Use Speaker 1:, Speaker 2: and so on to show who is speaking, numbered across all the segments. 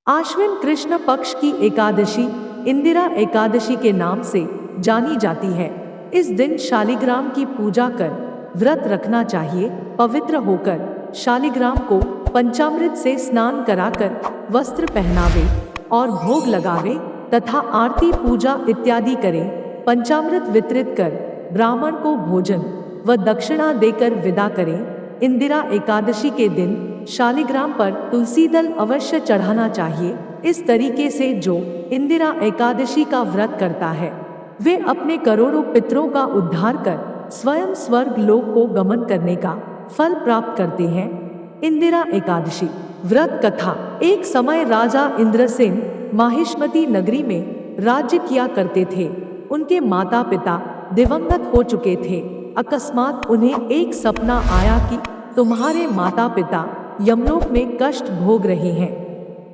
Speaker 1: आश्विन कृष्ण पक्ष की एकादशी इंदिरा एकादशी के नाम से जानी जाती है। इस दिन शालिग्राम की पूजा कर व्रत रखना चाहिए। पवित्र होकर शालिग्राम को पंचामृत से स्नान कराकर वस्त्र पहनावे और भोग लगावे तथा आरती पूजा इत्यादि करें। पंचामृत वितरित कर ब्राह्मण को भोजन व दक्षिणा देकर विदा करें। इंदिरा एकादशी के दिन शालिग्राम पर तुलसी दल अवश्य चढ़ाना चाहिए। इस तरीके से जो इंदिरा एकादशी का व्रत करता है वे अपने करोड़ों पितरों का उद्धार कर स्वयं स्वर्ग लोक को गमन करने का फल प्राप्त करते हैं। इंदिरा एकादशी व्रत कथा। एक समय राजा इंद्रसेन माहिष्मती नगरी में राज्य किया करते थे। उनके माता पिता दिवंगत हो चुके थे। अकस्मात उन्हें एक सपना आया कि तुम्हारे माता पिता यमलोक में कष्ट भोग रहे हैं।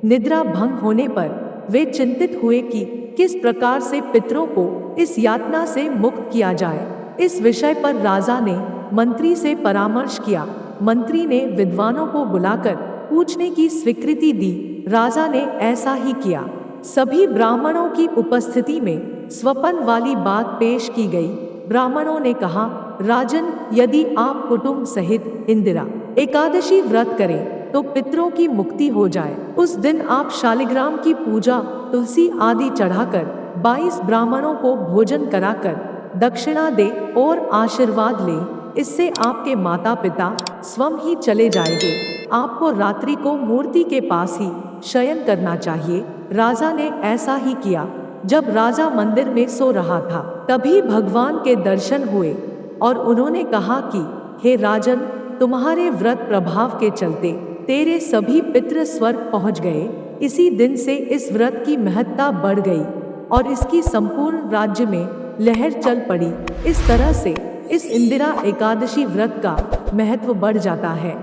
Speaker 1: निद्रा भंग होने पर वे चिंतित हुए कि किस प्रकार से पितरों को इस यातना से मुक्त किया जाए। इस विषय पर राजा ने मंत्री से परामर्श किया। मंत्री ने विद्वानों को बुलाकर पूछने की स्वीकृति दी। राजा ने ऐसा ही किया। सभी ब्राह्मणों की उपस्थिति में स्वपन वाली बात पेश की गई। ब्राह्मणों ने कहा, राजन, यदि आप कुटुंब सहित इंदिरा एकादशी व्रत करें तो पितरों की मुक्ति हो जाए। उस दिन आप शालिग्राम की पूजा, तुलसी आदि चढ़ाकर 22 ब्राह्मणों को भोजन कराकर दक्षिणा दे और आशीर्वाद ले। इससे आपके माता पिता स्वयं ही चले जाएंगे। आपको रात्रि को मूर्ति के पास ही शयन करना चाहिए। राजा ने ऐसा ही किया। जब राजा मंदिर में सो रहा था तभी भगवान के दर्शन हुए और उन्होंने कहा कि हे राजन, तुम्हारे व्रत प्रभाव के चलते तेरे सभी पितृ स्वर्ग पहुंच गए। इसी दिन से इस व्रत की महत्ता बढ़ गई और इसकी संपूर्ण राज्य में लहर चल पड़ी। इस तरह से इस इंदिरा एकादशी व्रत का महत्व बढ़ जाता है।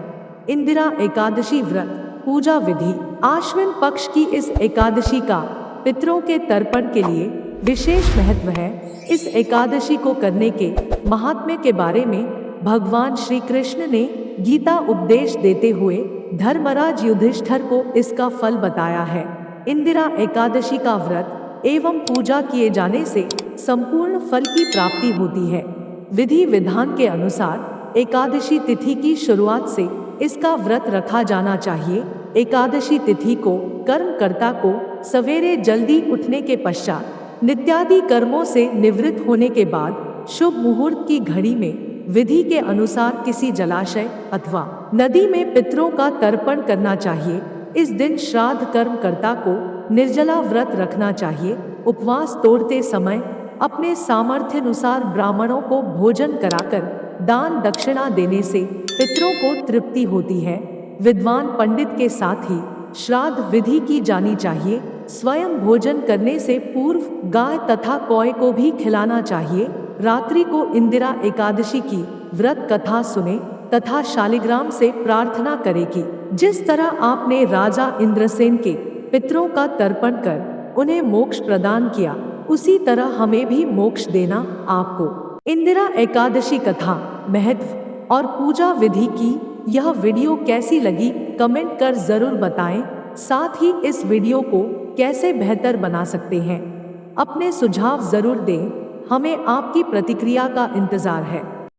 Speaker 1: इंदिरा एकादशी व्रत पूजा विधि। आश्विन पक्ष की इस एकादशी का पितरों के तर्पण के लिए विशेष महत्व है। इस एकादशी को करने के महात्म्य के बारे में भगवान श्री कृष्ण ने गीता उपदेश देते हुए धर्मराज युधिष्ठिर को इसका फल बताया है। इंदिरा एकादशी का व्रत एवं पूजा किए जाने से संपूर्ण फल की प्राप्ति होती है। विधि विधान के अनुसार एकादशी तिथि की शुरुआत से इसका व्रत रखा जाना चाहिए। एकादशी तिथि को कर्मकर्ता को सवेरे जल्दी उठने के पश्चात नित्यादि कर्मों से निवृत्त होने के बाद शुभ मुहूर्त की घड़ी में विधि के अनुसार किसी जलाशय अथवा नदी में पितरों का तर्पण करना चाहिए। इस दिन श्राद्ध कर्मकर्ता को निर्जला व्रत रखना चाहिए। उपवास तोड़ते समय अपने सामर्थ्यानुसार ब्राह्मणों को भोजन कराकर दान दक्षिणा देने से पितरों को तृप्ति होती है। विद्वान पंडित के साथ ही श्राद्ध विधि की जानी चाहिए। स्वयं भोजन करने से पूर्व गाय तथा कौए को भी खिलाना चाहिए। रात्रि को इंदिरा एकादशी की व्रत कथा सुने तथा शालिग्राम से प्रार्थना करे कि जिस तरह आपने राजा इंद्रसेन के पितरों का तर्पण कर उन्हें मोक्ष प्रदान किया, उसी तरह हमें भी मोक्ष देना। आपको इंदिरा एकादशी कथा, महत्व और पूजा विधि की यह वीडियो कैसी लगी कमेंट कर जरूर बताएं। साथ ही इस वीडियो को कैसे बेहतर बना सकते हैं अपने सुझाव जरूर दें। हमें आपकी प्रतिक्रिया का इंतजार है।